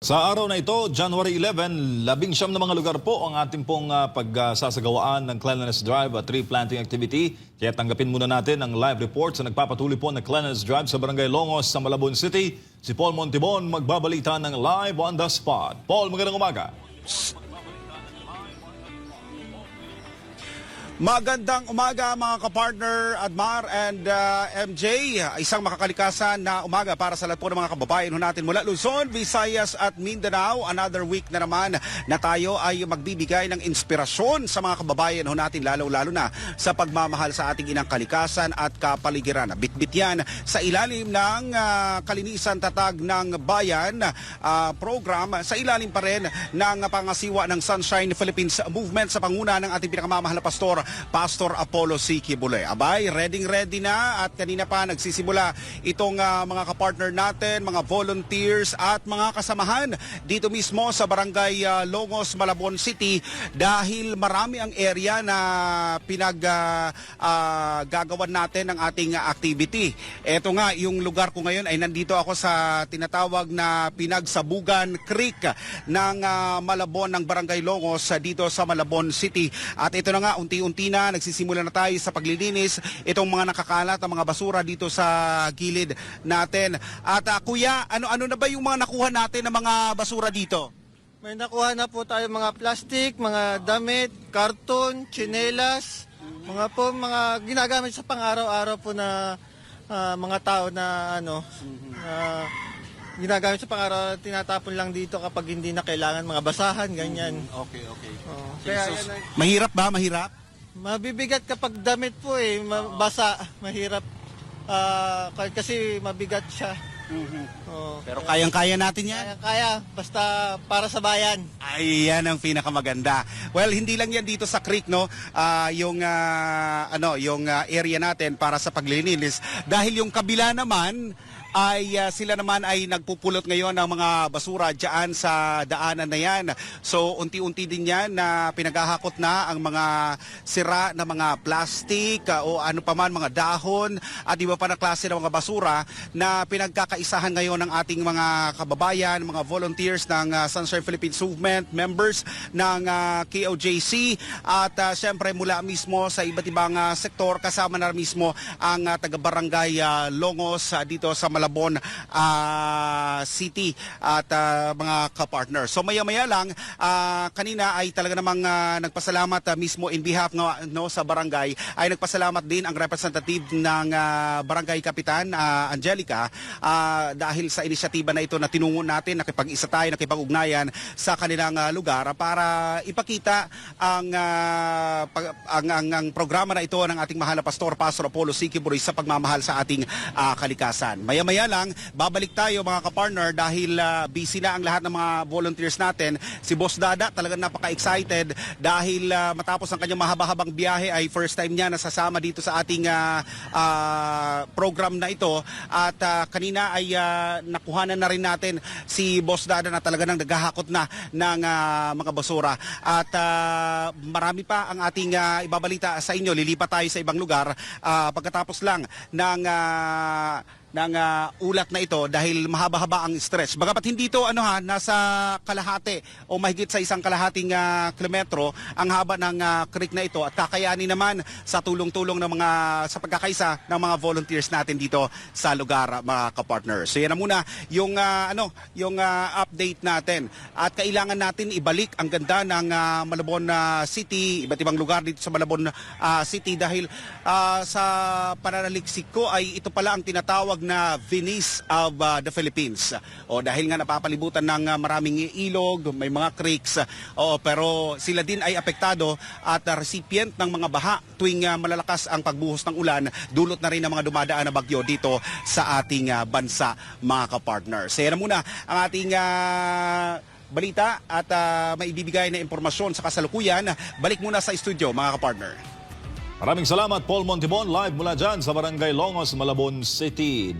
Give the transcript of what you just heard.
Sa araw na ito, January 11, 19 na mga lugar po ang ating pong pagsasagawaan ng Cleanliness Drive at tree planting activity. Kaya tanggapin muna natin ang live report sa nagpapatuloy po ng Cleanliness Drive sa Barangay Longos sa Malabon City. Si Paul Montibon magbabalita ng live on the spot. Paul, magandang umaga. Magandang umaga mga kapartner Admar and MJ. Isang makakalikasan na umaga para sa lahat po ng mga kababayan natin mula Luzon, Visayas at Mindanao. Another week na naman na tayo ay magbibigay ng inspirasyon sa mga kababayan natin lalo-lalo na sa pagmamahal sa ating inang kalikasan at kapaligiran. Bitbit yan sa ilalim ng Kalinisan Tatag ng Bayan program sa ilalim pa rin ng pangasiwa ng Sunshine Philippines Movement sa panguna ng ating pinakamamahal na Pastor Apollo C. Quiboloy. Abay, ready na at kanina pa nagsisimula itong mga kapartner natin, mga volunteers at mga kasamahan dito mismo sa Barangay Longos, Malabon City dahil marami ang area na gagawan natin ng ating activity. Ito nga, yung lugar ko ngayon ay nandito ako sa tinatawag na Pinagsabugan Creek ng Malabon ng Barangay Longos dito sa Malabon City. At ito na nga, unti-unti na nagsisimula na tayo sa paglilinis itong mga nakakalat ang mga basura dito sa gilid natin. At kuya, ano na ba yung mga nakuha natin ng mga basura dito? May nakuha na po tayo mga plastic, mga damit, karton, tsinelas, mga ginagamit sa pang-araw-araw po na mga tao na ginagamit sa pang-araw, tinatapon lang dito kapag hindi na kailangan, mga basahan, ganyan. Okay. Kaya Mahirap ba? Mahirap? mabibigat kapag damit po basa, mahirap kasi mabigat siya. Pero kayang-kaya natin yan. Kaya, basta para sa bayan. Ay, yan ang pinakamaganda. Well, hindi lang yan dito sa creek, no? Yung area natin para sa paglilinis. Dahil yung kabila naman ay sila naman ay nagpupulot ngayon ng mga basura dyan sa daanan na yan. So, unti-unti din yan na pinaghahakot na ang mga sira na mga plastic o ano pa man, mga dahon at iba pa na klase ng mga basura na pinagkakaisahan ngayon ng ating mga kababayan, mga volunteers ng Sunshine Philippines Movement, members ng KOJC at syempre mula mismo sa iba't ibang sektor kasama na mismo ang taga-barangay Longos dito sa Malabon City at mga kapartner. So maya-maya lang, kanina ay talaga namang nagpasalamat mismo in behalf sa barangay, ay nagpasalamat din ang representative ng Barangay Kapitan Angelica dahil sa inisyatiba na ito na tinungo natin, nakipag-isa tayo, nakipag-ugnayan sa kanilang lugar para ipakita ang programa na ito ng ating mahal na Pastor Apollo C. Quiboloy sa pagmamahal sa ating kalikasan. Maya lang, babalik tayo mga kapartner dahil busy na ang lahat ng mga volunteers natin. Si Boss Dada talagang napaka-excited dahil matapos ang kanyang mahaba-habang biyahe ay first time niya nasasama dito sa ating program na ito. At kanina ay nakuhanan na rin natin si Boss Dada na talaga nang naghahakot na ng mga basura. At marami pa ang ating ibabalita sa inyo. Lilipat tayo sa ibang lugar pagkatapos lang ng ulat na ito dahil mahaba-haba ang stretch. Bagamat hindi ito nasa kalahati o mahigit sa isang kalahating kilometro ang haba ng creek na ito at kakayanin naman sa tulong-tulong ng sa pagkakaisa ng mga volunteers natin dito sa lugar mga kapartner. So yan na muna yung update natin at kailangan natin ibalik ang ganda ng Malabon City, iba't ibang lugar dito sa Malabon City dahil sa pananaliksik ko ay ito pala ang tinatawag na Venice of the Philippines. O dahil nga napapalibutan ng maraming ilog, may mga creeks, pero sila din ay apektado at recipient ng mga baha tuwing malalakas ang pagbuhos ng ulan, dulot na rin ng mga dumadaan na bagyo dito sa ating bansa mga kapartner. So yan na muna ang ating balita at maibibigay na impormasyon sa kasalukuyan. Balik muna sa studio mga kapartner. Maraming salamat Paul Montibon live mula dyan sa Barangay Longos, Malabon City.